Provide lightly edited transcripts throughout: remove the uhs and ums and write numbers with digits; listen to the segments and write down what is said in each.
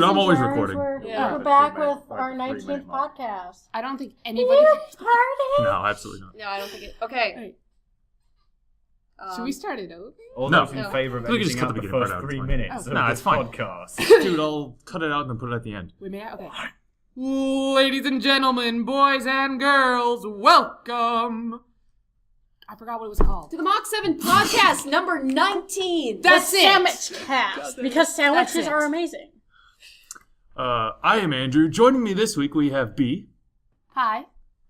I'm always germs, recording. We're back with our 19th podcast. I don't think anybody... Party? No, absolutely not. No, I don't think it... Okay. Should we start it over? All No. those in favour of We can just editing cut out the the beginning first part out, 3 it's fine. minutes No, of it's the fine. podcast. Dude, I'll cut it out and then put it at the end. We may... Okay. Ladies and gentlemen, boys and girls, welcome! I forgot what it was called. To the Mach7 podcast, number 19. That's it! SammichCast. Because sandwiches are amazing. I am Andrew. Joining me this week, we have B, Hi.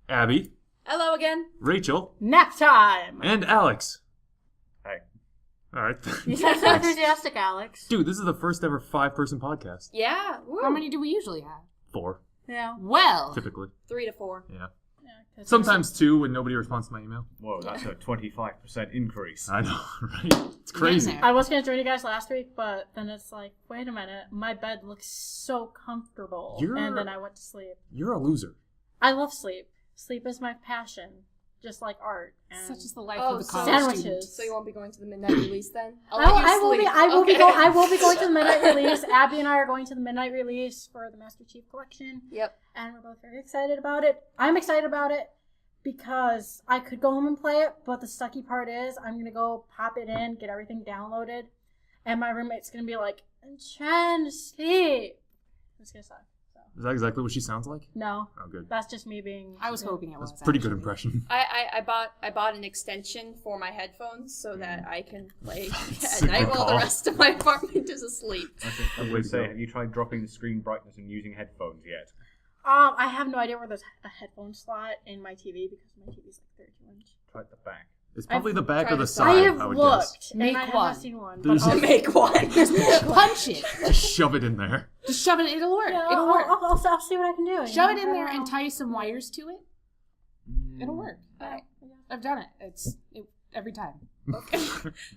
Abby, Hello again. Rachel, Nap time. and Alex. Hey. All right. You sound so enthusiastic, Alex. Dude, this is the first ever 5-person podcast. Yeah. Woo. How many do we usually have? 4, Yeah. Well. typically. 3 to 4. Yeah. 'Cause Sometimes 2 when nobody responds to my email. Whoa, that's a 25% increase. I know, right? It's crazy. Getting there. I was going to join you guys last week, but then it's like, wait a minute, my bed looks so comfortable. And then I went to sleep. You're a loser. I love sleep. Sleep is my passion, just like art. And Such is the life Oh, of the so- college Sandwiches. student. So you won't be going to the midnight release then? I will be going to the midnight Okay. release. Abby and I are going to the midnight release for the Master Chief Collection. Yep. And we're both very excited about it. I'm excited about it because I could go home and play it, but the sucky part is I'm going to go pop it in, get everything downloaded, and my roommate's going to be like, I'm trying to sleep. It's going to suck. So. Is that exactly what she sounds like? No, Oh, good. that's just me being... I was hoping it was. That's a pretty good actually. impression. I bought an extension for my headphones so that I can play at Super night while the call. rest of my apartment is asleep. I would say, have you tried dropping the screen brightness and using headphones yet? I have no idea where there's a headphone slot in my TV because my TV's like 32-inch. Try at the back. It's probably the back or the I side, I have I would looked, guess. and Make I have one. not seen one. There's- But I'll Make one. Punch it. Just shove it in there. Just shove it. It'll work. Yeah, It'll work. I'll see what I can do. Shove it in there and tie some wires to it. It'll work. Alright. I've done it. Every time.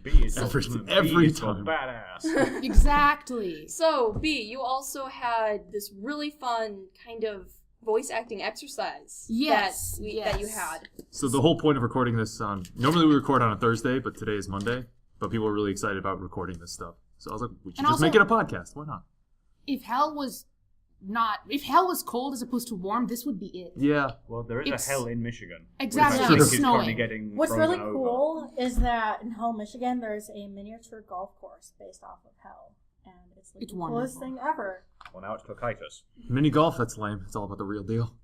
B is Every B is for time. badass. Exactly. So, B, you also had this really fun kind of voice acting exercise Yes, that you yes. had. So the whole point of recording this normally we record on a Thursday, but today is Monday. But people are really excited about recording this stuff. So I was like, we should And just also- make it a podcast. Why not? If hell was cold as opposed to warm, this would be it. Yeah. Well, there is It's- a hell in Michigan. Exactly. Which I It's think is currently snowing. getting What's frozen really over. cool is that in Hull, Michigan, there's a miniature golf course based off of Hell. And it's like It's the coolest wonderful. thing ever. Well, now it's Cocytus. Mini golf, that's lame. It's all about the real deal.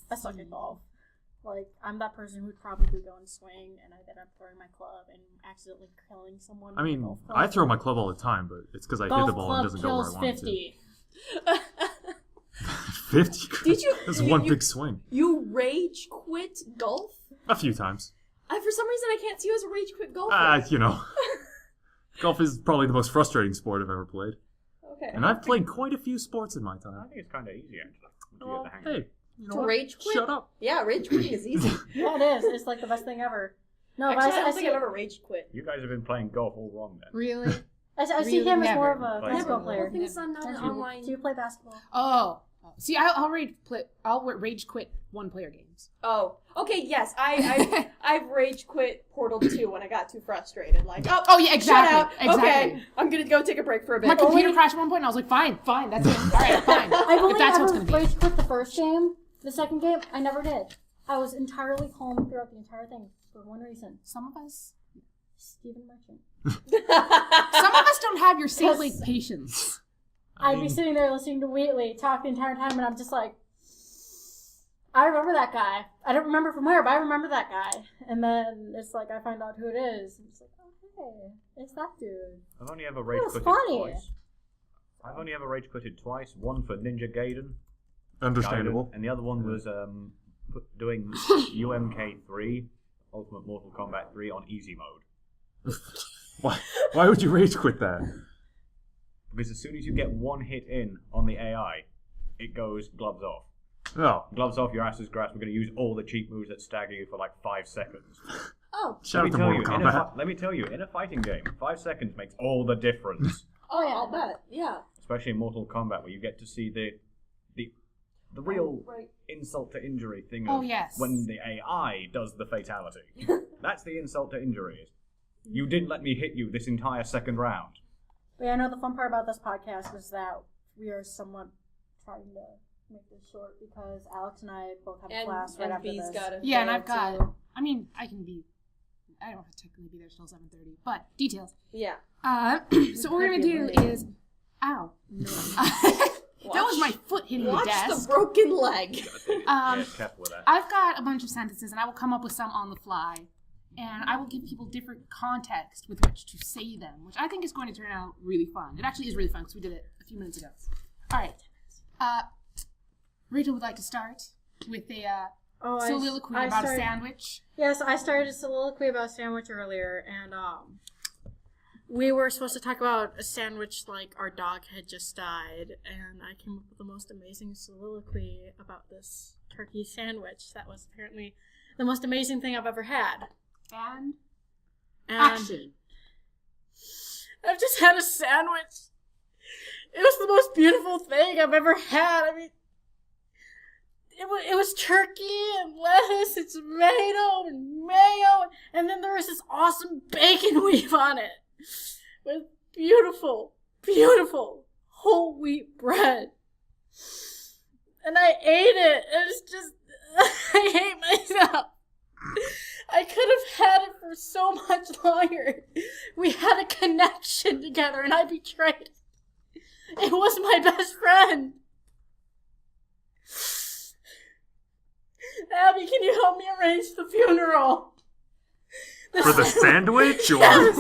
I suck at golf. Like, I'm that person who'd probably go and swing, and I end up throwing my club and accidentally killing someone. I with a mean, golf club. I throw my club all the time, but it's because I hit golf the ball and it club doesn't go where I kills want it 50. to. 50? Did you- That's you- one you- big swing. You rage quit golf? A few times. For some reason, I can't see you as a rage quit golfer. You know. Golf is probably the most frustrating sport I've ever played. Okay. And I've played quite a few sports in my I time. think it's kind of easy, actually. once you Well, get the hang of it. Hey, you know To what? rage quit? Shut up. Yeah, rage quitting is easy. Yeah, it is. It's like the best thing ever. No, Actually, I but don't I think see, I've ever rage quit. You guys have been playing golf all wrong then. Really? I see Really him as never. more of a Like, basketball never. player. The thing is, I'm not an online... Do you play basketball? Oh. See, I'll rage quit one-player games. Oh, okay, yes. I've rage quit Portal 2 when I got too frustrated. Like, Oh, yeah, exactly. shut out. Exactly. Okay, I'm gonna go take a break for a bit. My computer crashed at one point, and I was like, fine, that's it. All right, fine. I've If only that's what's ever going to be. rage quit the first game. The second game, I never did. I was entirely calm throughout the entire thing for one reason. Some of us Stephen Merchant. Some of us don't have your saintly patience. I'd be sitting there listening to Wheatley talk the entire time, and I'm just like, I remember that guy. I don't remember from where, but I remember that guy. And then it's like, I find out who it is. And it's like, oh, hey, it's that dude. I've only ever rage was quitted funny. twice. I've only ever rage quitted twice. One for Ninja Gaiden. Understandable. Gaiden, and the other one was doing UMK3, Ultimate Mortal Kombat 3 on easy mode. Why would you rage quit that? Because as soon as you get one hit in on the AI, it goes gloves off. Oh, Gloves off, your ass is grass. We're going to use all the cheap moves that stagger you for like 5 seconds. Oh. shout out to Mortal Kombat. Let me tell you, in a fighting game, 5 seconds makes all the difference. Oh, yeah, I'll bet. Yeah. Especially in Mortal Kombat, where you get to see the real Right. insult to injury thing Oh, of yes. when the AI does the fatality. That's the insult to injury. You didn't let me hit you this entire second round. But yeah, I know the fun part about this podcast is that we are somewhat trying to make this short because Alex and I both have And, class right and after B's this. got it. Yeah, and I've got. I mean, I don't have to technically be there till 7:30, but details. Yeah. So what we're gonna do is, ow, that was my foot hitting the Watch desk. the broken leg. Careful with that. I've got a bunch of sentences, and I will come up with some on the fly, and I will give people different context with which to say them, which I think is going to turn out really fun. It actually is really fun because we did it a few minutes ago. All right. Rachel would like to start with a soliloquy about a sandwich. Yes, I started a soliloquy about a sandwich earlier, and we were supposed to talk about a sandwich like our dog had just died, and I came up with the most amazing soliloquy about this turkey sandwich that was apparently the most amazing thing I've ever had. And Action. I've just had a sandwich. It was the most beautiful thing I've ever had. I mean, it was turkey and lettuce and tomato and mayo, and then there was this awesome bacon weave on it with beautiful, beautiful whole wheat bread. And I ate it. It was just, I hate myself. I could have had it for so much longer. We had a connection together, and I betrayed it. It was my best friend. Abby, can you help me arrange the funeral? For the sandwich? Or? Yes!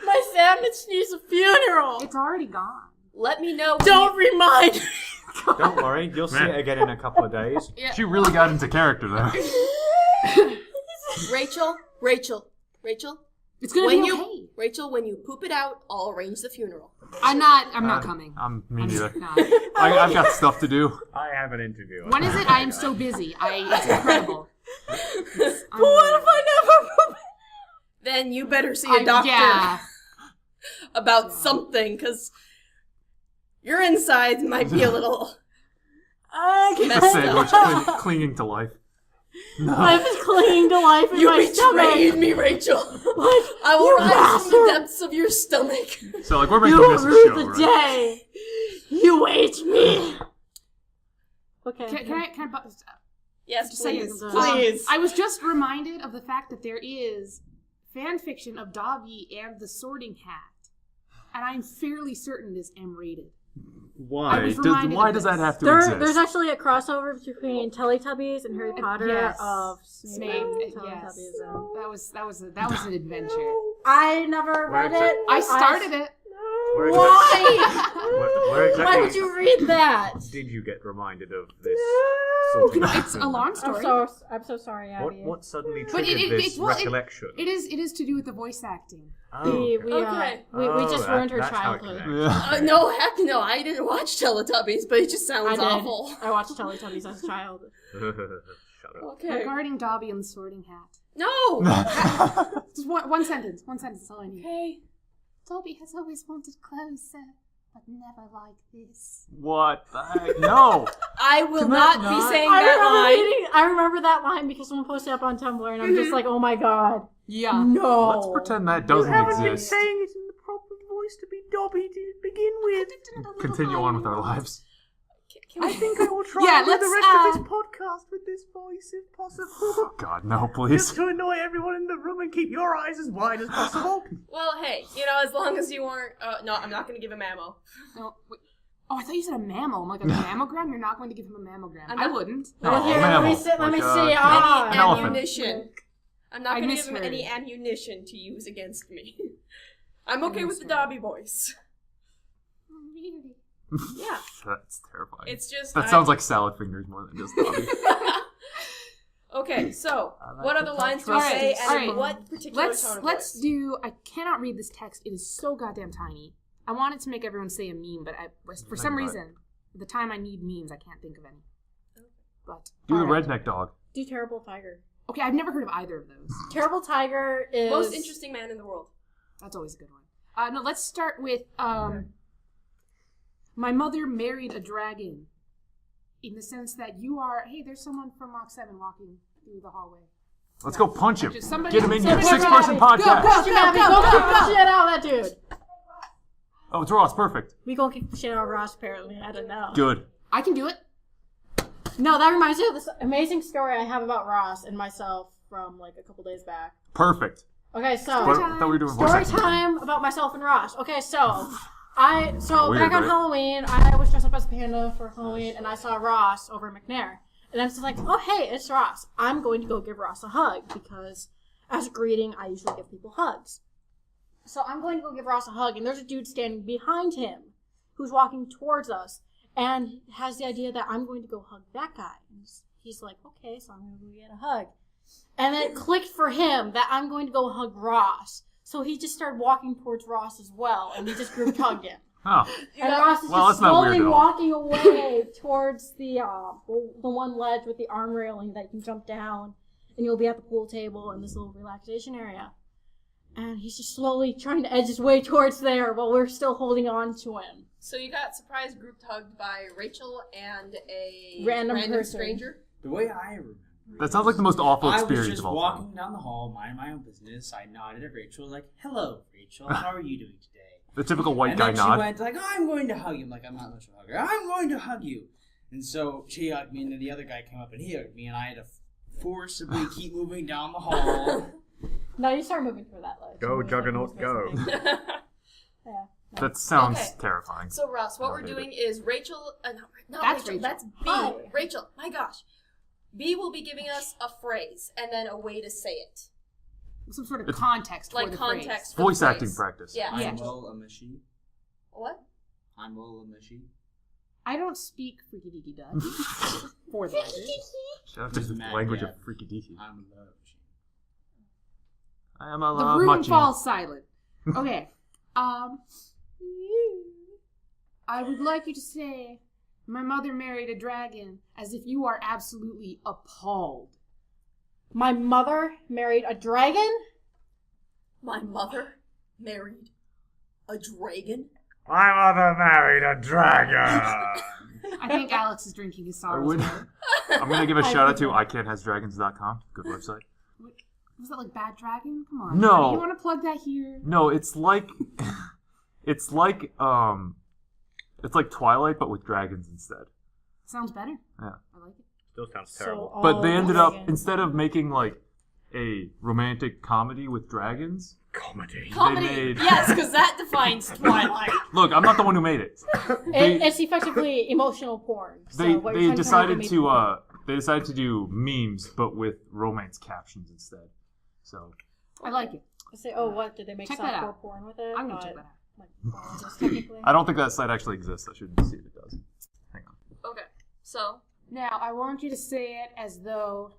My sandwich needs a funeral. it's already gone. Let me know. Don't remind me. Don't worry, you'll see it again in a couple of days. She really got into character, though. Rachel. It's gonna When be you, okay. Rachel, when you poop it out, I'll arrange the funeral. I'm not coming. Me neither. Not. I've got stuff to do. I have an interview. When is it? I am so busy. It's incredible. But what if I never poop? Then you better see a doctor Yeah. about something, because your insides might be a little The messed sandwich up. clinging to life. No. Life is clinging to life in You my betrayed stomach. me, Rachel. Like, I will you rise from the bastard. depths of your stomach. So, like, we're making You this a rue show, the right? day you ate me. Okay. Can I Yes, just say please. this? Please. I was just reminded of the fact that there is fan fiction of Dobby and the Sorting Hat, and I'm fairly certain it is M-rated. Why? I was reminded Why of does this. that have to exist? There's actually a crossover between Teletubbies and Harry Potter yes. of Snape, Snape. yes. Teletubbies. That was an adventure. I never read it. I started it. Where Why? Where exactly Why would you read that? did you get reminded of this sort of It's a long story. I'm so sorry, Abby. What suddenly But triggered this well, recollection? It is to do with the voice acting. Oh, We okay. just ruined her that's how it childhood. connects. Yeah. No, heck no, I didn't watch Teletubbies, but it just I sounds did. awful. I watched Teletubbies as a child. Shut up. Okay. Regarding Dobby and the Sorting Hat. No! Just one sentence. One sentence is all I need. Okay. Dobby has always wanted closer, but never like this. What? the heck? No. I will Can not that be not- saying that line. I remember that line because someone posted it up on Tumblr, and I'm just like, oh my god, Yeah. no. Let's pretend that doesn't exist. it in the proper voice to be Dobby to begin with. Continue on with our lives. I think I will try Yeah, and do the let's, rest of this podcast with this voice if possible. Oh, God, no, please. Just to annoy everyone in the room and keep your eyes as wide as possible. Well, hey, as long as you weren't... no, I'm not going to give him ammo. No, wait. Oh, I thought you said a mammal. I'm like, a mammogram? You're not going to give him a mammogram. I'm I not- wouldn't. Well, Oh, here, mammal. let me Like, see. Ah, an elephant. Ammunition. I'm not I going to give him misheard. any ammunition to use against me. I'm okay with the Dobby voice. Really? Yeah. That's terrifying. It's just... That sounds like salad fingers more than just Dobby. Okay, so, I like what to other talk lines do we Alright, say, and alright. in what particular tone of Let's voice? do. I cannot read this text. It is so goddamn tiny. I wanted to make everyone say a meme, but for some Think about reason, the time I need memes, I can't think of any. But Do the alright. redneck dog. Do Terrible Tiger. Okay, I've never heard of either of those. Terrible Tiger is Most interesting man in the world. That's always a good one. No, let's start with my mother married a dragon. In the sense that you are, hey, there's someone from Mach7 walking through the hallway. Let's go punch him. Just somebody- Get him in here. somebody- 6-person Go, podcast. Go, Abby, go kick the shit out of that dude. Oh, it's Ross. Perfect. We gonna kick the shit out of Ross, apparently. I don't know. Good. I can do it. No, that reminds me of this amazing story I have about Ross and myself from like a couple days back. Perfect. Okay, so What, I thought we were doing voice story acting. time about myself and Ross. Okay, so Weird, back on right? Halloween, I was dressed up as a panda for Halloween, and I saw Ross over at McNair, and I was just like, oh hey, it's Ross. I'm going to go give Ross a hug because as a greeting, I usually give people hugs. So I'm going to go give Ross a hug, and there's a dude standing behind him who's walking towards us and has the idea that I'm going to go hug that guy. And he's like, okay, so I'm going to go get a hug. And then it clicked for him that I'm going to go hug Ross. So he just started walking towards Ross as well, and we just group hugged him. Oh. And Ross is Well, just that's not weird slowly at all. walking away towards the one ledge with the arm railing that you can jump down, and you'll be at the pool table in this little relaxation area. And he's just slowly trying to edge his way towards there while we're still holding on to him. So you got surprise group hugged by Rachel and a Random person. stranger? The way I remember it, That sounds like the most awful I was experience just of all walking time. down the hall, minding my own business. I nodded at Rachel, like, "Hello, Rachel. How are you doing today?" The typical white and guy then nod. she went like, "I'm going to hug you." I'm like, "I'm not much of a hugger. I'm going to hug you." And so she hugged me, and then the other guy came up and he hugged me, and I had to forcibly keep moving down the hall. No, you start moving through that ledge. Go, Moving Juggernaut, like go. most basic thing. Yeah. That sounds Okay. terrifying. So Ross, what Oh, we're baby. doing is Rachel, not That's Rachel, Rachel. that's B. Hi. Rachel, my gosh. B will be giving us a phrase and then a way to say it. Some sort of It's context for Like the context phrase. for the Voice phrase. acting practice. Yeah. Yeah. I'm well a machine. What? I'm well a machine. I don't speak freaky deaky Dutch for the record. Shout out to the Mad language Gab. of freaky deaky. I'm a love machine. I am a The love room machine. falls silent. Okay. I would like you to say, my mother married a dragon, as if you are absolutely appalled. My mother married a dragon? My mother married a dragon? My mother married a dragon. I think Alex is drinking his I sorrows. would. away. I'm gonna give a I shout out to would. ican'thasdragons.com. Good website. Was that like Bad Dragon? Come on. No. You want to plug that here? No, it's like it's like Twilight but with dragons instead. Sounds better. Yeah. I like it. Still sounds So terrible. But all they ended up dragons. instead of making like a romantic comedy with dragons. Comedy. Comedy. made- Yes, because that defines Twilight. Look, I'm not the one who made it. They It's effectively emotional porn. So they, what you're they trying to decided make to porn. they decided to do memes but with romance captions instead. So I like it. I say, oh, what? Did they make Check that softcore out. porn with it? I'm going to But, check that out. like, porn just technically. I don't think that site actually exists. I should see if it does. Hang on. Okay, so Now, I want you to say it as though...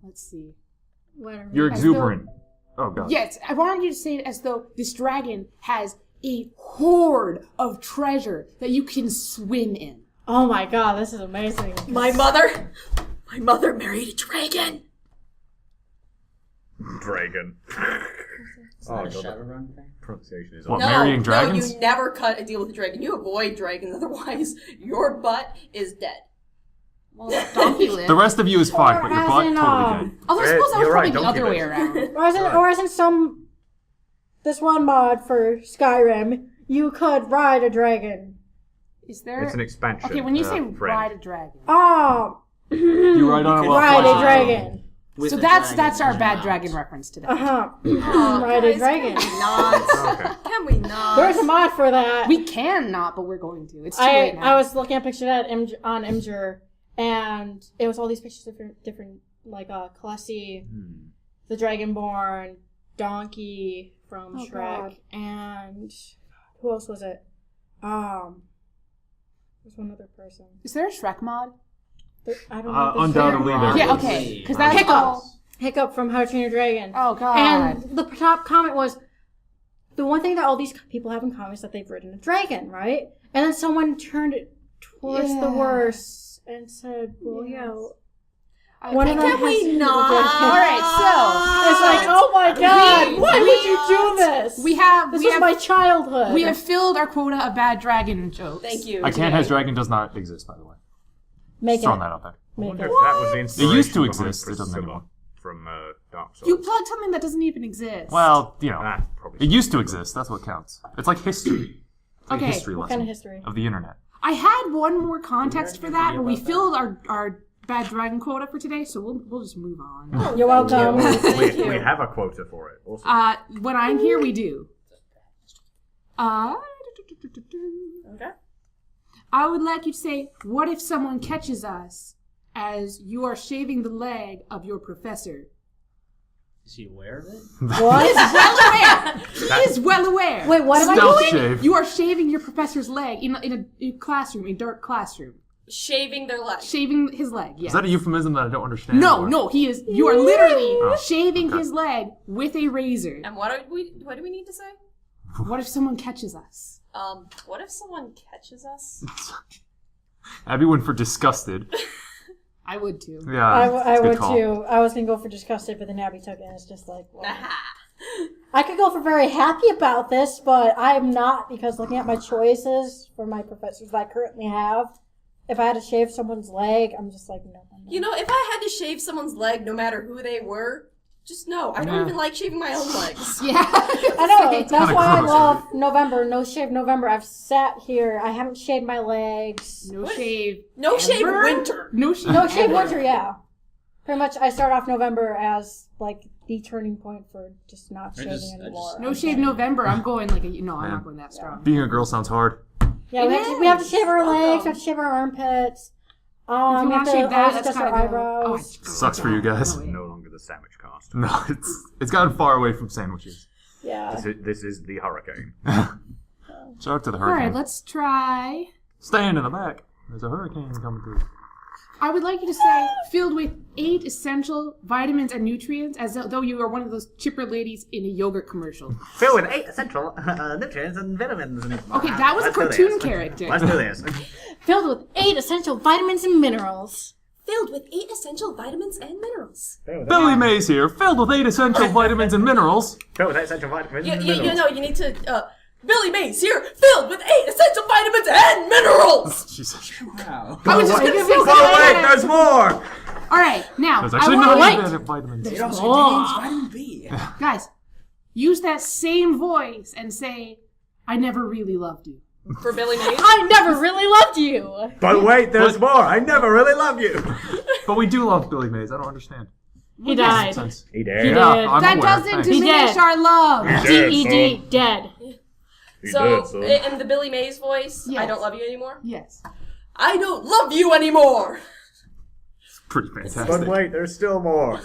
Let's see. Whatever. You're As exuberant. Oh god. Yes, I want you to say it as though this dragon has a hoard of treasure that you can swim in. Oh my god, this is amazing. my mother married a dragon. Dragon. Is Oh, that a God. Shadowrun thing? Pronunciation is What, awful. marrying dragons? No, you never cut a deal with a dragon. You avoid dragons, otherwise your butt is dead. Well, donkey live. The rest of you is fine, but your as butt in, totally dead. Although I suppose that was You're probably right, the donkey other way live. around. Or as in this one mod for Skyrim, you could ride a dragon. Is there... It's an expansion. Okay, when you say friend. ride a dragon... Oh, You ride on a could ride a flesh. dragon. With So a that's dragon our in bad your dragon mouth. reference today. Ride a Guys, dragon. Can we not? Okay. Can we not? There's a mod for that. We can not, but we're going to. It's too late now. I was looking at pictures of that on Imgur, and it was all these pictures of different like Khaleesi, the Dragonborn, Donkey from Oh, Shrek, God. and who else was it? There's one other person. Is there a Shrek mod? I don't know. if there's Undoubtedly Shrek. there Yeah, is. okay. Because that's Hiccup. all... Hiccup from How to Train Your Dragon. Oh, God. And the top comment was, the one thing that all these people have in common is that they've ridden a dragon, right? And then someone turned it towards the Yeah. worse and said, well, Yes. one of them Can we has to do not? with the dragon. All right, It's like, oh my god, We- why would you do this? so we have... This we was have my childhood. we have filled our quota of bad dragon jokes. Thank you. I can't has dragon does not exist, by the way. Make Throwing it. that out there. I Make wonder it. if that was the inspiration used to behind exist, it doesn't Priscilla anymore. from Dark Souls. You plugged something that doesn't even exist. Well, you know, Ah, probably. it used to exist. That's what counts. It's like history. A Okay. history What lesson kind of history? of the internet. I had one more context for that, but we filled our bad dragon quota for today, so we'll just move on. You're welcome. Thank you. We have a quota for it. Also. When I'm here, we do. Okay. I would like you to say, what if someone catches us as you are shaving the leg of your professor? Is he aware of it? What? Well aware. He is well aware. Wait, what am I Stealth doing? shave. You are shaving your professor's leg in a classroom, a dark classroom. Shaving their legs. Shaving his leg, yes. Is that a euphemism that I don't understand? No, or- no, he is. You are literally Oh, shaving okay. his leg with a razor. And what do we need to say? What if someone catches us? What if someone catches us? Abby went for disgusted. I would too. Yeah, I it's a good would call. too. I was gonna go for disgusted, but then Abby took it, and it's just like, well. I could go for very happy about this, but I'm not, because looking at my choices for my professors that I currently have, if I had to shave someone's leg, I'm just like, no. You know, if I had to shave someone's leg, no matter who they were, just no. I don't Yeah. even like shaving my own legs. Yeah. I know. That's kinda why I gross. love November. No shave November. I've sat here. I haven't shaved my legs. No shave. No shave Ever? winter. No shave. No shave ever. winter. Yeah. Pretty much, I start off November as like the turning point for just not I shaving just- anymore. No shave November. I'm going like a. No, I'm Man. not going that strong. Being a girl sounds hard. Yeah, we have to shave our legs. We have to shave our armpits. If you We want have to to shave that, always that's adjust our gotta go. eyebrows. Oh, Sucks for you guys. No way. No longer the SammichCast. No, it's gotten far away from sandwiches. Yeah. This is the hurricane. Shout out to the All right, hurricane. let's try. Stand in the back. There's a hurricane coming through. I would like you to say filled with 8 essential vitamins and nutrients, as though you are one of those chipper ladies in a yogurt commercial. Filled with 8 essential nutrients and vitamins. Okay, that was a cartoon character. Let's do this. Filled with 8 essential vitamins and minerals. Filled with 8 essential vitamins and minerals. Billy Mays here, filled with 8 essential vitamins and minerals. Filled with 8 essential vitamins You and minerals. know, you need to, Billy Mays here, filled with 8 essential vitamins and minerals! Jesus. Wow. I was just What? thinking Oh wait, there's more! All right, now There's I actually want not to even vitamins. It also Oh. contains vitamin B. guys use that same voice and say, "I never really loved you." For Billy Mays. I never really loved you. But wait, there's more! I never really loved you! But we do love Billy Mays. I don't understand. He died. Sense. He He did. did. I'm That aware. doesn't Thanks. He diminish did. our love. D-E-D, dead. So, in the Billy Mays voice, Yes. I don't love you anymore. Yes. I don't love you anymore! Pretty But fantastic. wait, there's still more.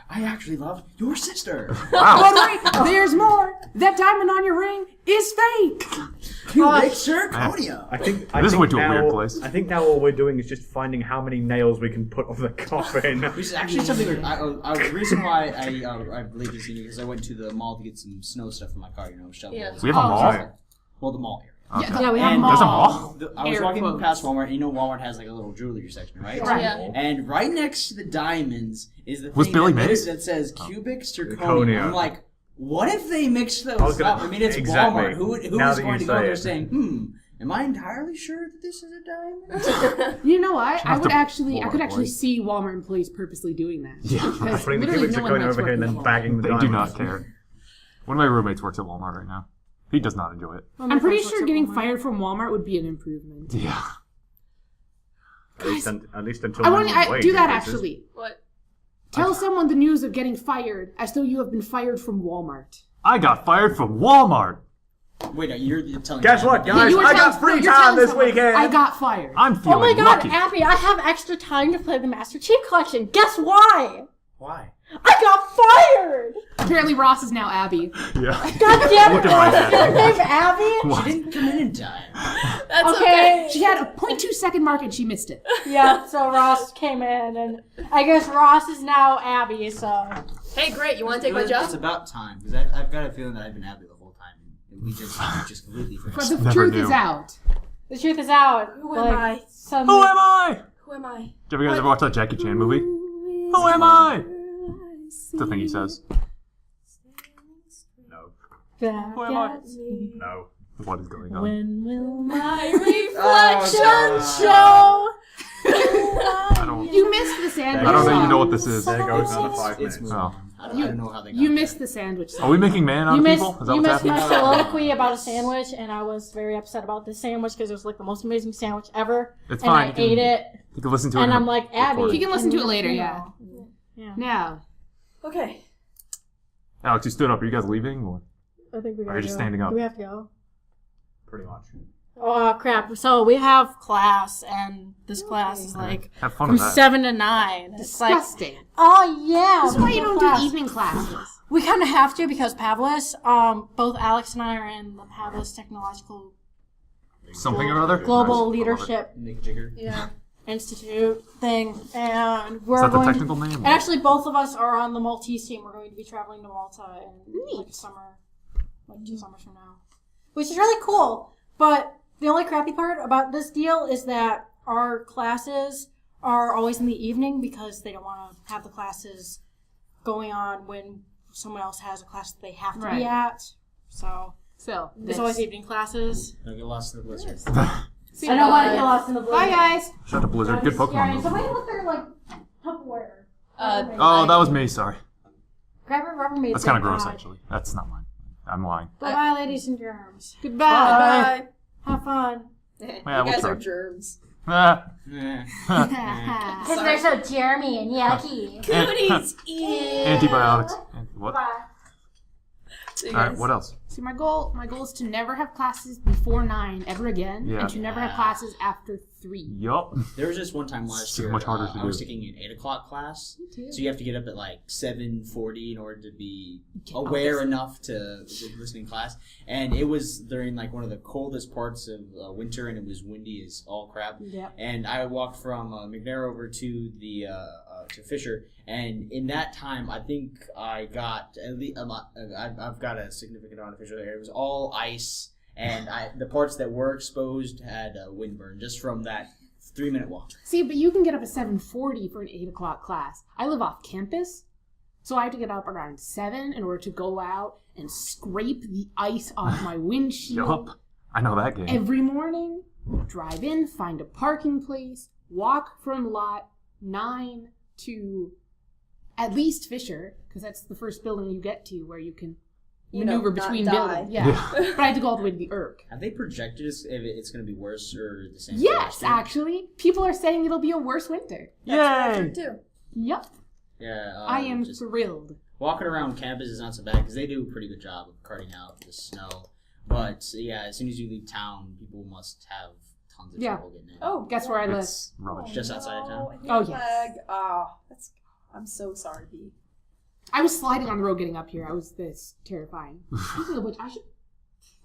I actually love your sister. But wait, there's more. That diamond on your ring is fake. Cubic zirconia. I think This think went to a now, weird place. I think now all we're doing is just finding how many nails we can put on the coffin. Which is actually something. The reason why I believe this is because I went to the mall to get some snow stuff for my car. You know, shovels. Yeah. We have a Oh, mall? Well, the mall area. Yeah, we have And There's a mall. mall? I was Air walking quotes. past Walmart, and you know Walmart has like a little jewelry section, right? Right. Yeah. And right next to the diamonds is the Was thing Billy that, Mays? that says cubic zirconia. Zirconia. I'm like, what if they mix those I was gonna- up? I mean, it's exactly. Walmart. Who Now is that going you to go say there it. saying, am I entirely sure that this is a diamond? You know what? I have would to actually, I Walmart could actually boys. see Walmart employees purposely doing that. Yeah. Because Putting the literally cubic no one zirconia likes over here and working then at Walmart. bagging the They do diamonds. not care. One of my roommates works at Walmart right now. He does not enjoy it. I'm pretty sure getting fired from Walmart would be an improvement. Yeah. At least until I want minimum to wage do that increases. actually. What? Tell someone the news of getting fired as though you have been fired from Walmart. I got fired from Walmart. Wait, no, you're telling Guess me. what, Yeah, guys? you were I telling- got free no, you're time telling this someone, weekend. I got fired. I'm Oh feeling my god, lucky. Abby, I have extra time to play the Master Chief Collection. Guess why? Why? I got fired! Apparently Ross is now Abby. Yeah. God damn Look it, at my Ross, head. your name's Abby? What? She didn't come in time. That's Okay. She had a 0.2 second mark and she missed it. Yeah, so Ross came in, and I guess Ross is now Abby, so... Hey, great, you want to take my It's job? about time, because I've got a feeling that I've been happy the whole time, and we just completely But finished. the Never truth knew. is out. The truth is out. Who am I? Suddenly... Who am I? Who am I? Did you guys ever watch that Jackie Chan movie? Who am I? It's the thing he says. No. Back Who am I? at me. No. What is going on? When will my reflection reflection show? I don't. You missed the sandwich. I don't even know what this is. There goes another 5 It's minutes. Oh. I don't know how they got You there. missed the sandwich. Are we making man out You of missed, people? Is that you what's missed my happening? soliloquy about a sandwich, and I was very upset about this sandwich because it was like the most amazing sandwich ever. It's and fine. I You can- ate it, You can listen to it. and in I'm a like, Abby. recording. You can listen to it you later, know. Yeah. Now, Okay. Alex, you stood up. Are you guys leaving? Or? I think we Or gotta are you just go. standing up? Do we have to go? Pretty much. Oh crap! So we have class, and this class is like Have fun from with that. 7 to 9. It's like, disgusting. oh yeah. This is why you no don't class. do evening classes. We kind of have to because Pavlis, both Alex and I are in the Pavlis Technological Something or other? Global Nice. I love it. Leadership Nick Jigger. Institute thing, and we're Is that the going. technical name? And actually, both of us are on the Maltese team. We're going to be traveling to Malta in like summer, like 2 summers from now, which is really cool. But the only crappy part about this deal is that our classes are always in the evening because they don't want to have the classes going on when someone else has a class that they have to Right. be at. So So, there's always evening classes. Don't get lost in the blizzard. See I you don't want to later. get lost in the blizzard. Bye, guys. Shout out to Blizzard. Good Pokemon. Yeah, movie. somebody look their like Tupperware. Oh, that was me. Sorry. Grab a Rubbermaid. That's kind of thing. gross, Bye. actually. That's not mine. I'm lying. Bye, ladies and germs. Goodbye. Bye. Have fun. You we'll guys try. are germs. Ah. Because they're so germy and yucky. Cooties. Antibiotics. What? Bye. See you All right. guys. What else? See, my goal is to never have classes before 9 ever again, Yeah. and to never have classes after 3. Yup. There was just one time last It's too year. much harder to I was do. taking an 8:00 class, Me too. so you have to get up at like 7:40 in order to be Get aware up. enough to listen in class. And it was during like one of the coldest parts of winter, and it was windy as all crap. Yep. And I walked from McNair over to the to Fisher, and in that time, I think I got at least I've got a significant amount of Fisher there. It was all ice, and the parts that were exposed had windburn just from that 3-minute walk. See, but you can get up at 7:40 for an 8 o'clock class. I live off campus, so I have to get up around 7 in order to go out and scrape the ice off my windshield Yup. I know that game. every morning, drive in, find a parking place, walk from lot 9 to at least Fisher, because that's the first building you get to where you can maneuver not between die. buildings. Yeah. But I had to go all the way to the IRC. Have they projected if it's going to be worse or the same? as Yes, last year? actually. People are saying it'll be a worse winter. That's what I Yay! heard too. Yep. Yeah, I am just thrilled. walking around campus is not so bad because they do a pretty good job of carting out the snow. But yeah, as soon as you leave town, people must have tons of Yeah. trouble getting in. Oh, Guess where I live? It's rubbish. Just outside of town? Oh, yes. That's. I'm so sorry, B. I was sliding on the road getting up here. This terrifying. Speaking of which, I should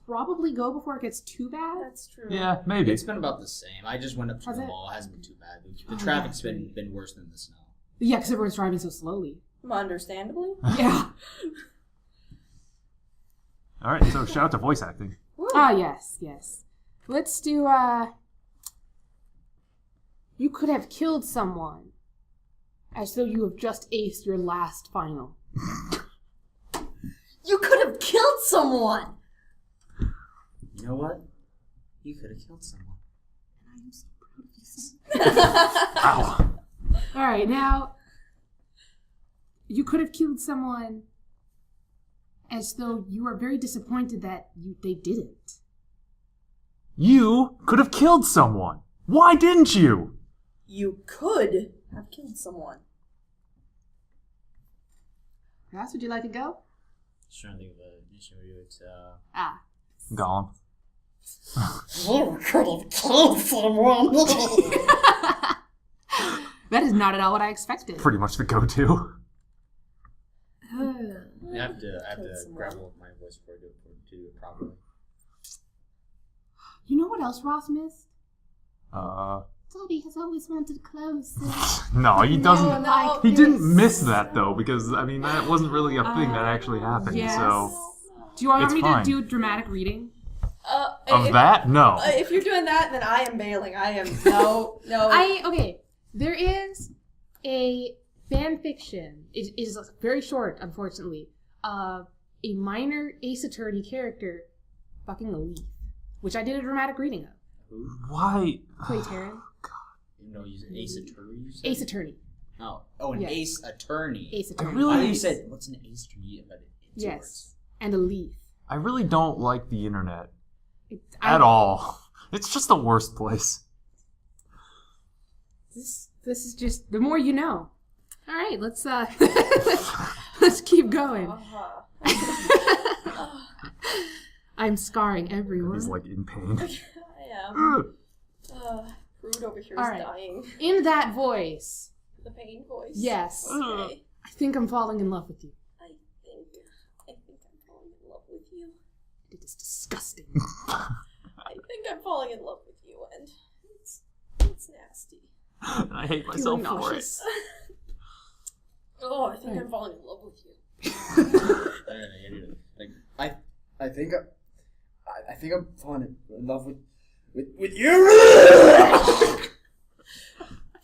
probably go before it gets too bad. That's true. Yeah, maybe. It's been about the same. I just went up to Has the it? mall. It hasn't been too bad. The Oh, traffic's yeah. been worse than the snow. Yeah, because everyone's driving so slowly. Understandably. Yeah. All right. So shout out to voice acting. Ah, yes. Let's do, You could have killed someone as though you have just aced your last final. You could have killed someone. You know what? You could have killed someone. I am so proud of you. Ow. All right, now, you could have killed someone as though you were very disappointed that they didn't. You could have killed someone. Why didn't you? You could have killed someone. Ross, would you like to go? Just trying to think of a mission review. It's Ah. Gone. You could have killed someone. That is not at all what I expected. Pretty much the go-to. I have to someone. grapple with my voice before I do it properly. You know what else Ross missed? Uh, Toby has always wanted clothes. no, he doesn't. no. He didn't miss that though, because I mean that wasn't really a thing that actually happened. Yes. So Do you want It's me fine. to do a dramatic reading? of that, no. If you're doing that, then I am bailing. I am no. Okay. There is a fan fiction. It is very short, unfortunately. A minor Ace Attorney character fucking a leaf, which I did a dramatic reading of. Why? Clay Taryn. No, you said Ace Attorney. You said? Ace Attorney. An Yes. ace attorney. Ace I attorney. really- I think you said, what's an ace attorney? But it's Yes. yours. And a leaf. I really don't like the internet I- at all. It's just the worst place. This is just the more you know. All right, let's let's keep going. I'm scarring everyone. He's like in pain. I am. Ugh. Rude over here is All right. dying. In that voice, The pain voice. yes. Okay. I think I'm falling in love with you. I think I'm falling in love with you. It is disgusting. I think I'm falling in love with you, and it's nasty. I hate You're myself for it. nauseous. Oh, I think I'm falling in love with you. I think I'm falling in love with you.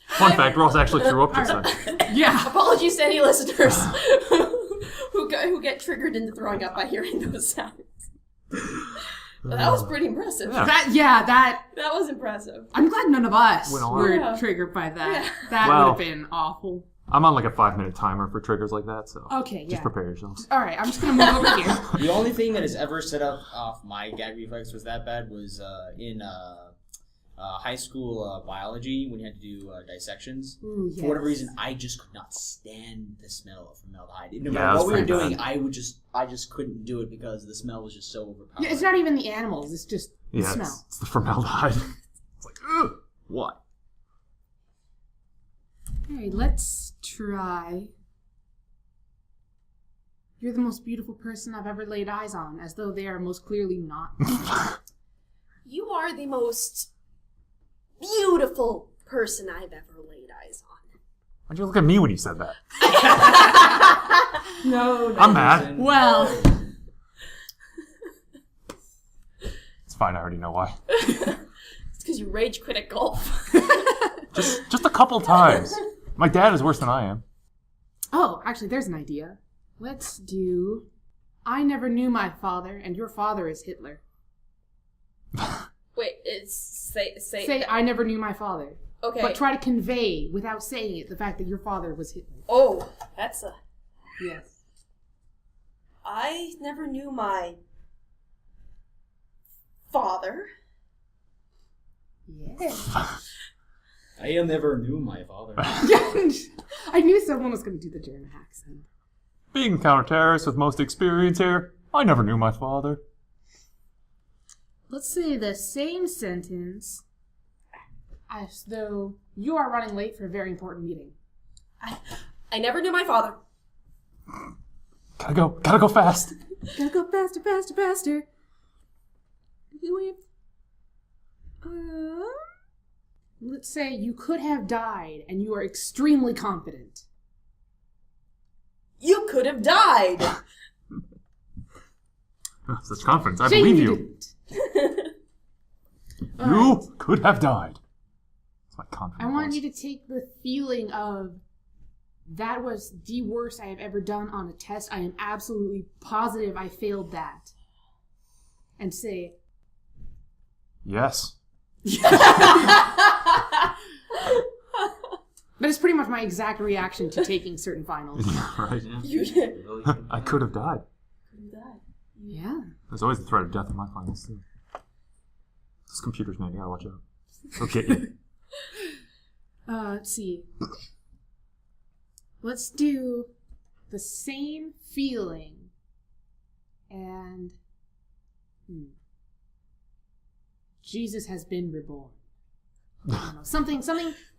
Fun fact, Ross actually threw up just then. Yeah. Apologies to any listeners who get triggered into throwing up by hearing those sounds. But that was pretty impressive. Yeah. That was impressive. I'm glad none of us Went all were out. triggered by that. Yeah. That Well- would have been awful. I'm on like a 5-minute timer for triggers like that, so Okay, just yeah. prepare yourselves. All right, I'm just gonna move over here. The only thing that has ever set up off my gag reflex was that bad was in high school biology when you had to do dissections. Ooh, yes. For whatever reason, I just could not stand the smell of formaldehyde. No Yeah, matter it was what we were pretty doing, bad. I just couldn't do it because the smell was just so overpowering. Yeah, it's not even the animals. It's just the Yeah, smell. it's the formaldehyde. It's like, ugh, what? All right, let's try. You're the most beautiful person I've ever laid eyes on, as though they are most clearly not. You are the most beautiful person I've ever laid eyes on. Why'd you look at me when you said that? No, I'm mad. Well, It's fine, I already know why. It's because you rage quit at golf. Just a couple times. My dad is worse than I am. oh, actually, there's an idea. Let's do. I never knew my father, and your father is Hitler. Wait, it's Say, I never knew my father. okay. But try to convey, without saying it, the fact that your father was Hitler. Oh, that's a. Yes. I never knew my father. Yes. I never knew my father. I knew someone was going to do the German accent. Being counter-terrorist with most experience here, I never knew my father. Let's say the same sentence as though you are running late for a very important meeting. I never knew my father. Gotta go fast. Gotta go faster, faster, faster. Let's say you could have died and you are extremely confident. You could have died. Such confidence, I Say believe you. didn't. You could have died. That's my confidence. I want you to take the feeling of that was the worst I have ever done on a test. I am absolutely positive I failed that. And say, Yes. but it's pretty much my exact reaction to taking certain finals. Right. You I could have died. died. Yeah. There's always the threat of death in my finals too. This computer's man, you gotta watch out. They'll get you. Let's see. Let's do the same feeling and Jesus has been reborn. I don't know. Something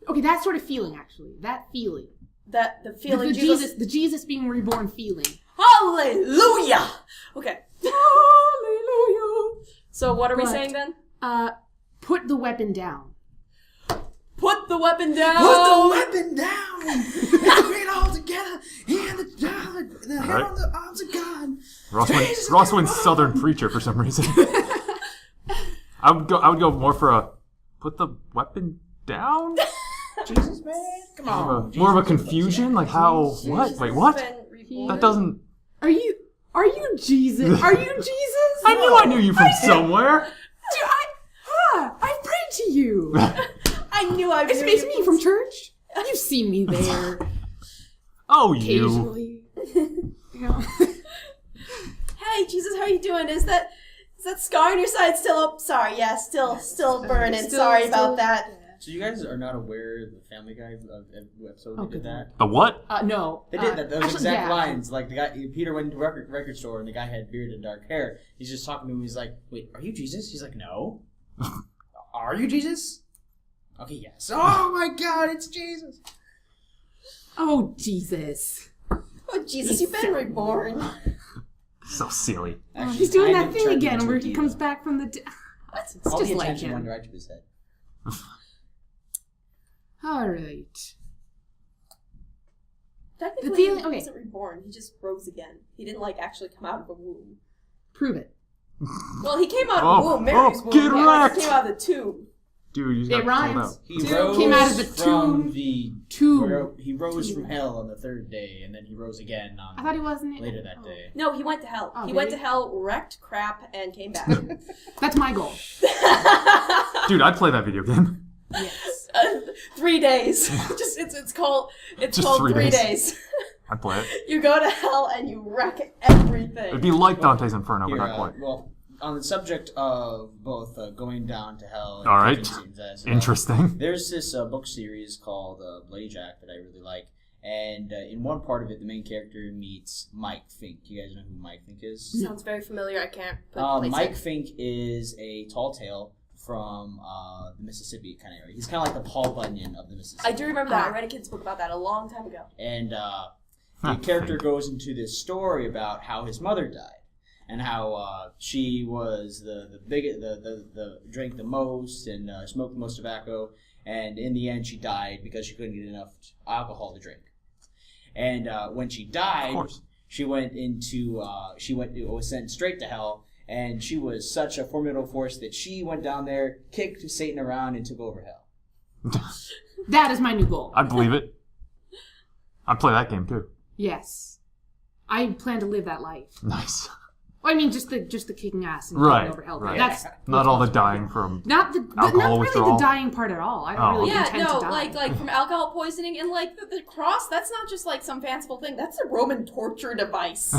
okay, that sort of feeling actually. That feeling. That the feeling the Jesus being reborn feeling. Hallelujah. Okay. Hallelujah. So what are we But- saying then? Put the weapon down. Put the weapon down. Put the weapon down. Bring it all together. Hand the head on the arms of God. Ross went Southern preacher for some reason. I would go more for a put the weapon down. Jesus, man, come on. More of a confusion, like how what? Jesus Wait, what? been reborn. That doesn't. Are you Jesus? Are you Jesus? I knew you from somewhere. I prayed to you. I knew I Is it me from church? You've seen me there Oh, you. occasionally. You know. Hey, Jesus, how you doing? Is that scar on your side still up? Sorry, yeah, still burning. Sorry about that. So you guys are not aware of the Family Guy episode they did that? The what? No. They did that. Those actually, exact yeah. lines. Like the guy, Peter went to a record store and the guy had beard and dark hair. He's just talking to him. He's like, "Wait, are you Jesus?" He's like, "No." "Are you Jesus?" "Okay, yes." "Oh my God, it's Jesus!" Oh, Jesus. Oh, Jesus, you've been reborn. So silly. Actually, He's doing kind that of thing turned again into where a he diva. comes back from the... It's All just the like attention him. went directed to his head. All right. Technically, The feeling- he okay. wasn't reborn. He just rose again. He didn't actually come out of a womb. Prove it. Well, he came out of the womb. Mary's womb. get Yeah, wrecked. he came out of the tomb. Dude, you just It got told rhymes. out. He Dude rose came out of the from tomb. the Tomb. He rose from hell on the third day, and then he rose again I on thought he wasn't... later that day. No, he went to hell. Oh, he did went he? to hell, wrecked crap, and came back. That's my goal. Dude, I'd play that video game. Yes. 3 days. Just it's called Just called 3 3 days. days. I'd play it. You go to hell and you wreck everything. It'd be like Dante's Inferno, Here, but not quite. well, on the subject of both going down to hell and All right. kicking scenes as, Interesting. there's this book series called Bladejack that I really like, and in one part of it, the main character meets Mike Fink. You guys know who Mike Fink is? Sounds very familiar. I can't place Mike it. Fink is a tall tale from the Mississippi kind of area. He's kind of like the Paul Bunyan of the Mississippi. I do remember that. I read a kid's book about that a long time ago. And the character goes into this story about how his mother died, and how she was the drank the most and smoked the most tobacco, and in the end she died because she couldn't get enough alcohol to drink. And when she Of died, course. she was sent straight to hell, and she was such a formidable force that she went down there, kicked Satan around, and took over hell. That is my new goal. I'd believe it. I'd play that game too. Yes. I plan to live that life. Nice. Well, I mean, just the kicking ass and Right, getting over hell. right. That's Not all the dying from... not Alcohol not really withdrawal? the dying part at all. I don't Oh. really Yeah, intend no, to die. like from alcohol poisoning and like the cross. That's not just like some fanciful thing. That's a Roman torture device.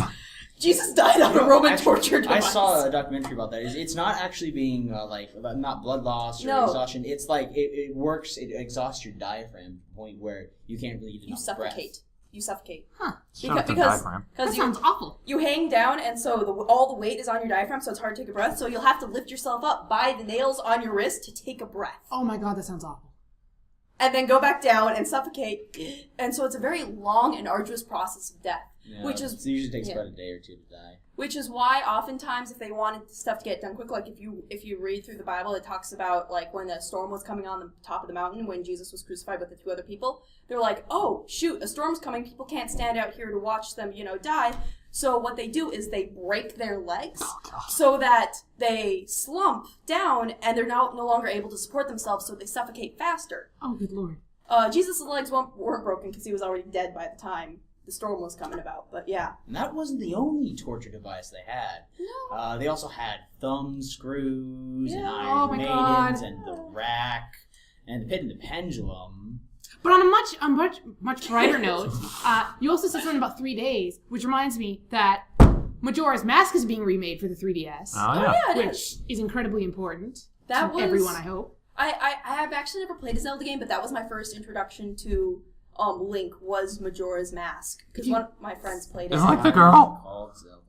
Jesus died on a Roman torture I device. saw a documentary about that. It's not actually being not blood loss or No. exhaustion. It's like it works. It exhausts your diaphragm to the point where you can't really get You enough suffocate. You suffocate. Huh. Shout out to because diaphragm. That you sounds awful. you hang down, and so all the weight is on your diaphragm, so it's hard to take a breath. So you'll have to lift yourself up by the nails on your wrist to take a breath, Oh my god, that sounds awful. and then go back down and suffocate. And so it's a very long and arduous process of death. Yeah, Which is- it usually takes yeah. about a day or two to die. Which is why oftentimes if they wanted stuff to get done quick, like if you read through the Bible, it talks about like when a storm was coming on the top of the mountain when Jesus was crucified with the 2 other people. They're like, oh shoot, a storm's coming. People can't stand out here to watch them, die. So what they do is they break their legs so that they slump down and they're no longer able to support themselves, so they suffocate faster. Oh, good lord. Jesus' legs weren't broken because he was already dead by the time the storm was coming about. But yeah. And that wasn't the only torture device they had. No. They also had thumb screws and Yeah. iron Oh my maidens God. and the rack and the pit and the pendulum. But on a much brighter note, you also said something about 3 days, which reminds me that Majora's Mask is being remade for the 3DS, Oh, yeah. Yeah, it which is. is incredibly important That to was everyone, I hope. I have actually never played a Zelda game, but that was my first introduction to Link was Majora's Mask because one of my friends played it. It's like the It's girl. not called Zelda.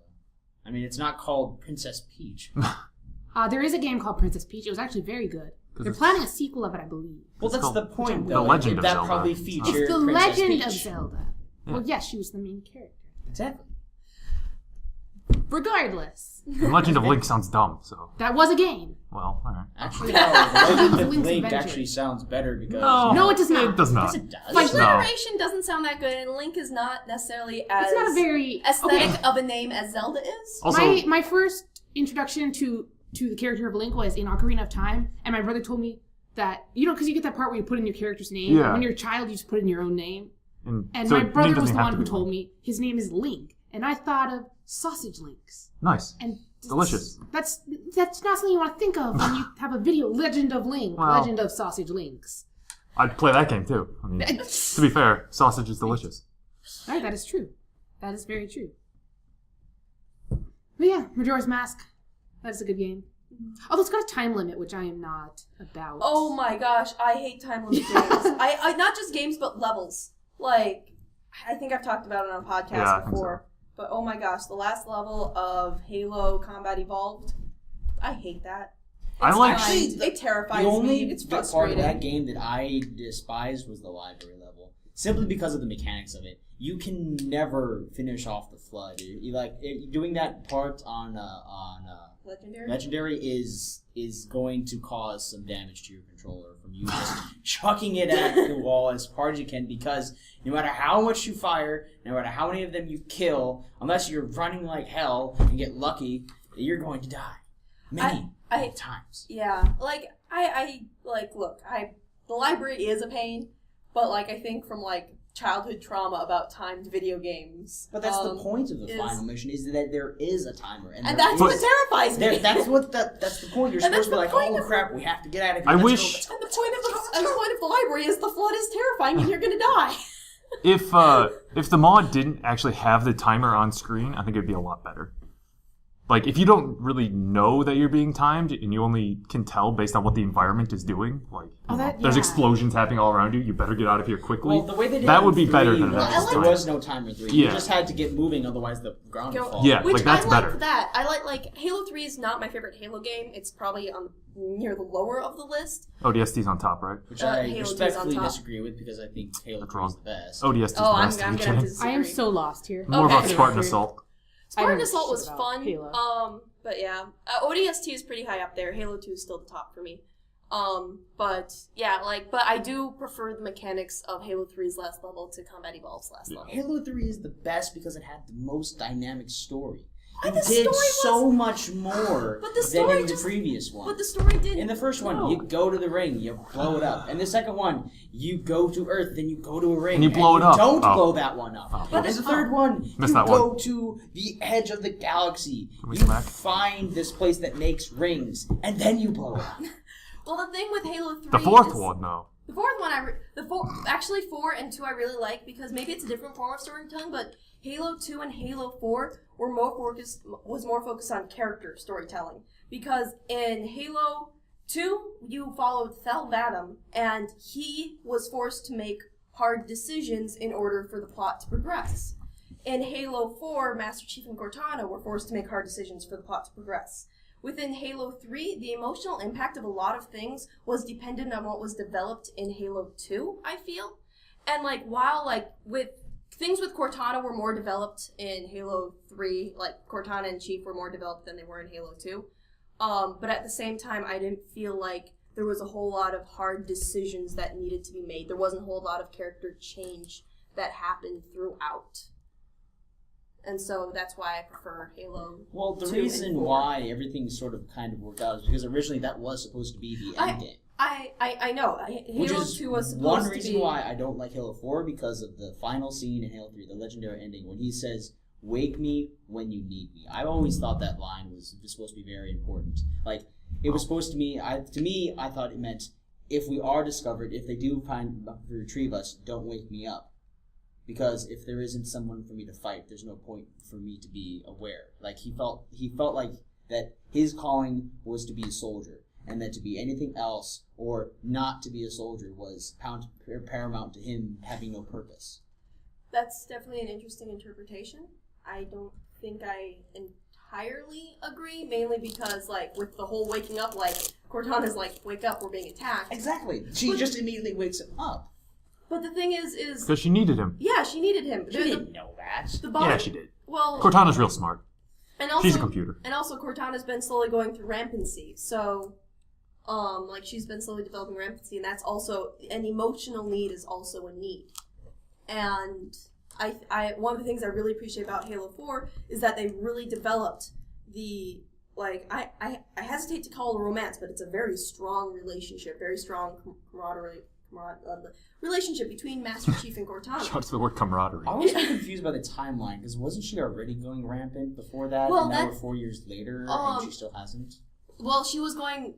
I mean, it's not called Princess Peach. There is a game called Princess Peach. It was actually very good. They're it's- planning a sequel of it, I believe. Well, that's called the point, The though. Legend of that Zelda. probably It's not- featured It's the Princess Legend Peach. of Zelda. Yeah. Well, yes, she was the main character. Exactly. Regardless, The Legend of Link sounds dumb, so... that was a game. Well, alright. Actually, no. The Legend of Link's Link Adventure. actually sounds better because... No. No, it does not. It does not. Yes, it does. Like, No. Alliteration doesn't sound that good, and Link is not necessarily as It's not a very aesthetic okay. of a name as Zelda is. Also, My first introduction to the character of Link was in Ocarina of Time, and my brother told me that because you get that part where you put in your character's name. Yeah. When you're a child, you just put in your own name. And so my name brother doesn't was the have one to who be told long. me his name is Link, and I thought of sausage links. Nice. And Delicious. That's not something you want to think of when you have a video. Legend of Link, Well- Legend of Sausage Links. I'd play that game too. I mean, to be fair, sausage is delicious. All right, that is true. That is very true. But yeah, Majora's Mask. That's a good game. Although it's got a time limit, which I am not about. Oh my gosh, I hate time limit games. I not just games, but levels. Like, I think I've talked about it on a podcast before. But oh my gosh, the last level of Halo Combat Evolved, I hate that. It terrifies me. It's frustrating. The part of that game that I despised was the library level, simply because of the mechanics of it. You can never finish off the flood. Doing that part on Legendary is going to cause some damage to your controller from you just chucking it at the wall as hard as you can, because no matter how much you fire, no matter how many of them you kill, unless you're running like hell and get lucky, you're going to die. Many times. Yeah. The library is a pain, but I think from childhood trauma about timed video games. But that's the point of the final mission, is that there is a timer, and that's what terrifies me. That's the point. You're supposed to be like, oh crap, we have to get out of here. And the point of the library is the flood is terrifying, and you're gonna die. If the mod didn't actually have the timer on screen, I think it'd be a lot better. If you don't really know that you're being timed and you only can tell based on what the environment is doing, there's explosions happening all around you, you better get out of here quickly. Well, the way they did that would be better than that. There was no timer 3. You just had to get moving, otherwise the ground would fall. Yeah, Which that's better. That. I like Halo 3 is not my favorite Halo game. It's probably near the lower of the list. ODST's on top, right? Which I respectfully disagree with, because I think Halo 3 is the best. ODST's the best. I'm gonna have to disagree. I am so lost here. More about Spartan Assault. Spartan Assault was fun. But yeah, ODST is pretty high up there. Halo 2 is still the top for me. But I do prefer the mechanics of Halo 3's last level to Combat Evolved's last level. Halo 3 is the best because it had the most dynamic story. It did so much more than in the previous one. But the story didn't. In the first one, you go to the ring, you blow it up. In the second one, you go to Earth, then you go to a ring, and you blow it up. Don't blow that one up. But in the third one, you go one. to the edge of the galaxy. You find this place that makes rings, and then you blow it up. Well, the thing with Halo 3 the fourth one, though. The fourth one, 4 and 2 I really like, because maybe it's a different form of storytelling, but Halo 2 and Halo 4 was more focused on character storytelling. Because in Halo 2, you followed Thel Vadam, and he was forced to make hard decisions in order for the plot to progress. In Halo 4, Master Chief and Cortana were forced to make hard decisions for the plot to progress. Within Halo 3, the emotional impact of a lot of things was dependent on what was developed in Halo 2, I feel. And things with Cortana were more developed in Halo 3, Cortana and Chief were more developed than they were in Halo 2. But at the same time, I didn't feel like there was a whole lot of hard decisions that needed to be made. There wasn't a whole lot of character change that happened throughout. And so that's why I prefer Halo 2. Well, the reason why everything sort of kind of worked out is because originally that was supposed to be the end game. I know. Halo 2 was supposed to be... One reason why I don't like Halo 4, because of the final scene in Halo 3, the legendary ending, when he says, "Wake me when you need me." I always thought that line was supposed to be very important. It was supposed to me, I thought it meant, if we are discovered, if they do retrieve us, don't wake me up. Because if there isn't someone for me to fight, there's no point for me to be aware. He felt like that his calling was to be a soldier, and that to be anything else or not to be a soldier was paramount to him having no purpose. That's definitely an interesting interpretation. I don't think I entirely agree, mainly because, with the whole waking up, Cortana's wake up, we're being attacked. Exactly. She just immediately wakes him up. But the thing is... Because she needed him. Yeah, she needed him. She didn't know that. Yeah, she did. Well... Cortana's real smart. And also, she's a computer. And also, Cortana's been slowly going through rampancy, so... she's been slowly developing rampancy, and that's also... An emotional need is also a need. And I one of the things I really appreciate about Halo 4 is that they really developed the... I hesitate to call it a romance, but it's a very strong relationship, very strong relationship between Master Chief and Cortana. Shout out to the word camaraderie. I was confused by the timeline, because wasn't she already going rampant before that? And now we're 4 years later, and she still hasn't? Well, she was going.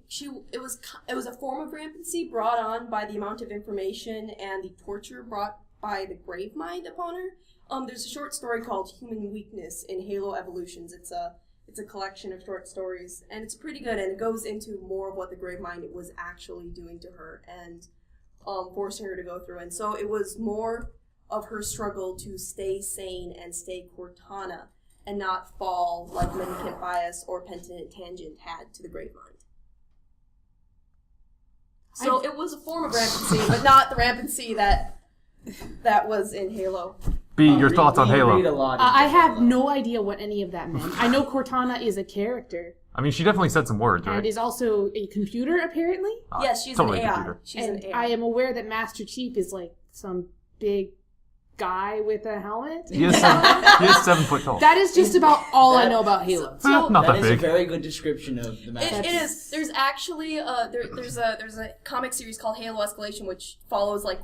It was a form of rampancy brought on by the amount of information and the torture brought by the grave mind upon her. There's a short story called "Human Weakness" in Halo Evolutions. It's a collection of short stories, and it's pretty good. And it goes into more of what the grave mind was actually doing to her and forcing her to go through. And so it was more of her struggle to stay sane and stay Cortana, and not fall like Mendicant Bias or Penitent Tangent had to the grave mind. So it was a form of rampancy, but not the rampancy that was in Halo. B, your thoughts on Halo? Read a lot I into have Halo. no idea what any of that meant. I know Cortana is a character, I mean, she definitely said some words, and right? is also a computer, apparently. Yes, she's totally an AI. computer. She's And an I AI. am aware that Master Chief is like some big guy with a helmet. He is 7 foot tall. That is just about all I That- know about Halo. So Not That that is a big. very good description of the Master It Chief. is. There's actually there's a comic series called Halo Escalation, which follows like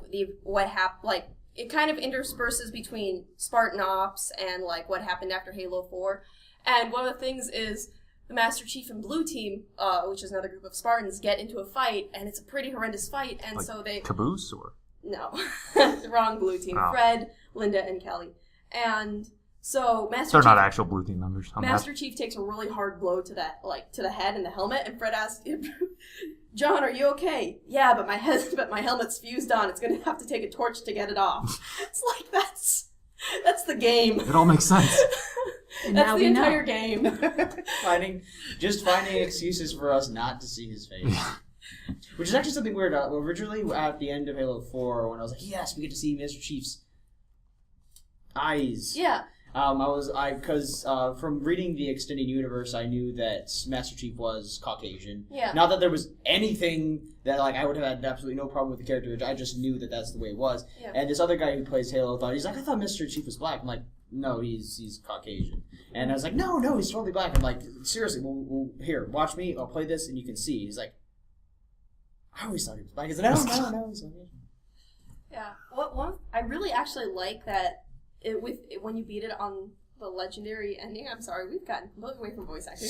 it kind of intersperses between Spartan Ops and like what happened after Halo 4. And one of the things is the Master Chief and Blue Team, which is another group of Spartans, get into a fight, and it's a pretty horrendous fight. And Like so they Caboose or no, wrong Blue Team. Oh. Fred, Linda, and Kelly. And so they're not actual blue team members. Master Chief takes a really hard blow to the head and the helmet, and Fred asks, "John, are you okay?" "Yeah, but my helmet's fused on. It's gonna have to take a torch to get it off." It's like that's the game. It all makes sense. And That's now the we know. entire game. finding excuses for us not to see his face. Which is actually something weird. Originally, at the end of Halo 4, when I was like, yes, we get to see Master Chief's eyes. Yeah. Because from reading the extended universe, I knew that Master Chief was Caucasian. Yeah. Not that there was anything that like I would have had absolutely no problem with the character. I just knew that that's the way it was. Yeah. And this other guy who plays Halo he's like, I thought Master Chief was black. I'm like, no, he's Caucasian. And I was like, no, he's totally black. I'm like, seriously, well, here, watch me. I'll play this, and you can see. He's like, I always thought he was black. He's like, no, he's Caucasian. Yeah. I really actually like that when you beat it on the legendary ending. I'm sorry, we've gotten completely away from voice acting.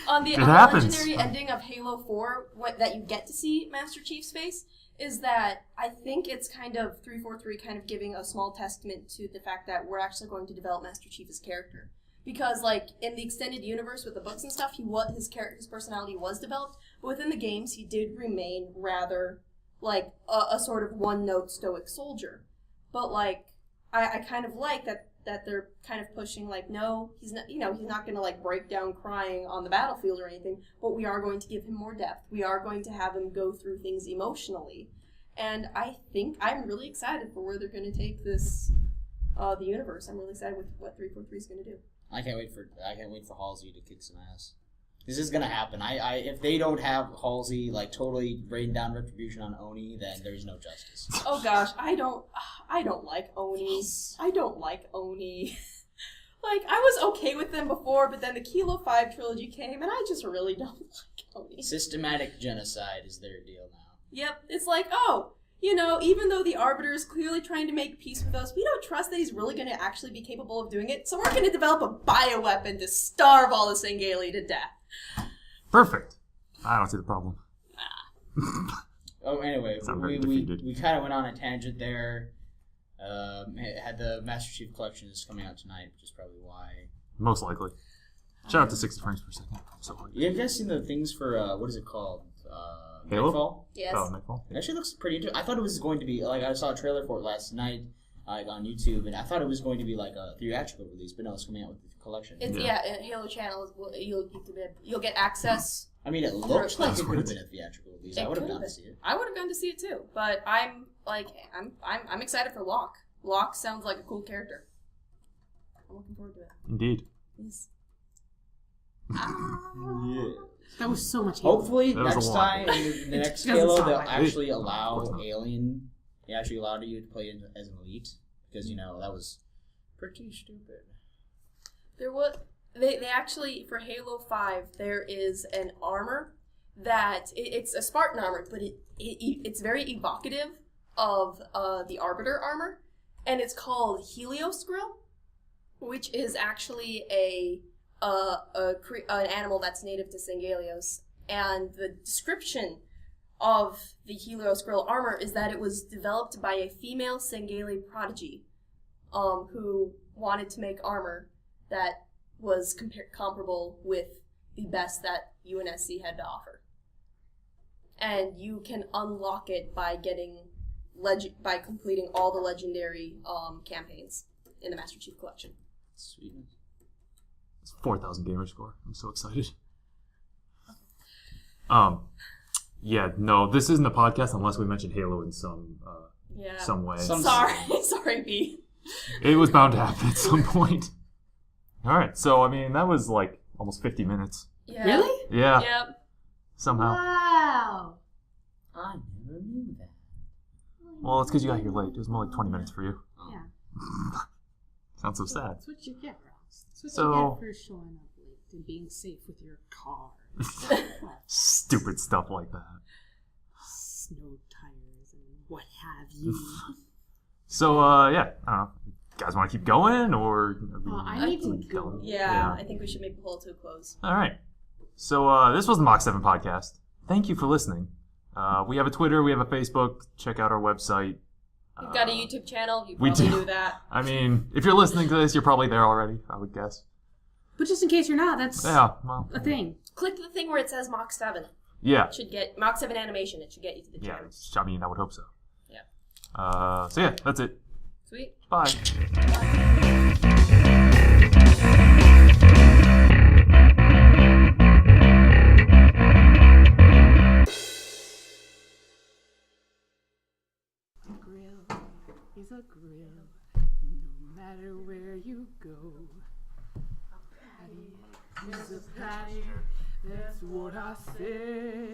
On the happens. legendary ending of Halo 4, that you get to see Master Chief's face, is that I think it's kind of 343 kind of giving a small testament to the fact that we're actually going to develop Master Chief as character. Because, like, in the extended universe with the books and stuff, his personality was developed, but within the games, he did remain rather, like, a sort of one-note stoic soldier. But, like, I kind of like that they're kind of pushing, like, no, he's not, he's not going to, like, break down crying on the battlefield or anything, but we are going to give him more depth. We are going to have him go through things emotionally. And I think I'm really excited for where they're going to take this, the universe. I'm really excited with what 343 is going to do. I can't wait for Halsey to kick some ass. This is gonna happen. If they don't have Halsey like totally rain down retribution on Oni, then there's no justice. Oh gosh, I don't like Oni. Yes. I don't like Oni. Like, I was okay with them before, but then the Kilo 5 trilogy came, and I just really don't like Oni. Systematic genocide is their deal now. Yep, it's like, oh, even though the Arbiter is clearly trying to make peace with us, we don't trust that he's really going to actually be capable of doing it, so we're going to develop a bioweapon to starve all the Sangheili to death. Perfect. I don't see the problem. Oh, anyway, Sound very we defeated. kind of went on a tangent there. Had the Master Chief Collection is coming out tonight, which is probably why. Most likely. Shout out to 60 frames per second. So hard. You guys seen the things for what is it called? Halo? Nightfall? Yes. Oh, Nightfall. It actually looks pretty interesting. I thought it was going to be like I saw a trailer for it last night, on YouTube, and I thought it was going to be like a theatrical release, but no, it's coming out with the collection. It's, Halo Channel, you'll get access. I mean, it looked like That's it what could have it been a theatrical release. It I would have could gone have to see it. I would have gone to see it too, but I'm excited for Locke. Locke sounds like a cool character. I'm looking forward to it. Indeed. Yes. Yeah. That was so much Halo. Hopefully, That was next a lot. time in the next Doesn't Halo, sound they'll like it. actually Of allow course not. Alien. They actually allowed you to play as an elite because that was pretty stupid. There was they actually for Halo 5 there is an armor that it's a Spartan armor, but it's very evocative of the Arbiter armor, and it's called Helios Grill, which is actually a an animal that's native to Sangalios, and the description of the Helios Grill armor is that it was developed by a female Sangali prodigy, who wanted to make armor that was comparable with the best that UNSC had to offer. And you can unlock it by completing all the legendary campaigns in the Master Chief Collection. Sweet. It's 4,000 gamer score. I'm so excited. Yeah, no, this isn't a podcast unless we mention Halo in some way. Sorry, B. It was bound to happen at some point. All right, so I mean that was like almost 50 minutes. Yeah. Really? Yeah. Yep. Somehow. Wow. I never knew that. Well, it's because you got here late. It was more like 20 minutes for you. Yeah. Sounds so sad. That's what you get, Ross. That's what So- you get for showing up late and being safe with your car. Stupid stuff like that. Snow tires and what have you. So, yeah, I don't know. You guys want to keep going, or... I need to keep go. going? Yeah, I think we should maybe pull it to a close. All right. So, this was the Mach7 podcast. Thank you for listening. We have a Twitter, we have a Facebook. Check out our website. We've got a YouTube channel. You we probably do. do that. I mean, if you're listening to this, you're probably there already, I would guess. But just in case you're not, that's Yeah, well... a thing. Click the thing where it says Mach7. Yeah. It should get Mach7 animation. It should get you to the Yeah, channel. I mean, I would hope so. Yeah. So, yeah, that's it. Sweet. Bye. Grill is a grill, no matter where you go. A patty is a patty, that's what I say.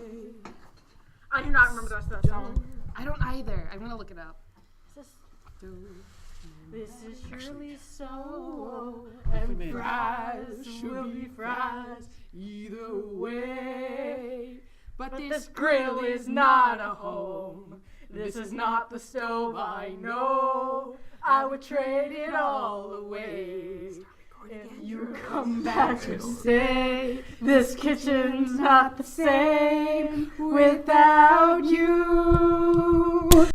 I do not remember the rest of that song. I don't either. I'm gonna look it up. This is surely so. And fries should be fries either way. But this grill is not a home. This is not the stove I know. I would trade it all away. If you come back to say this kitchen's not the same without you.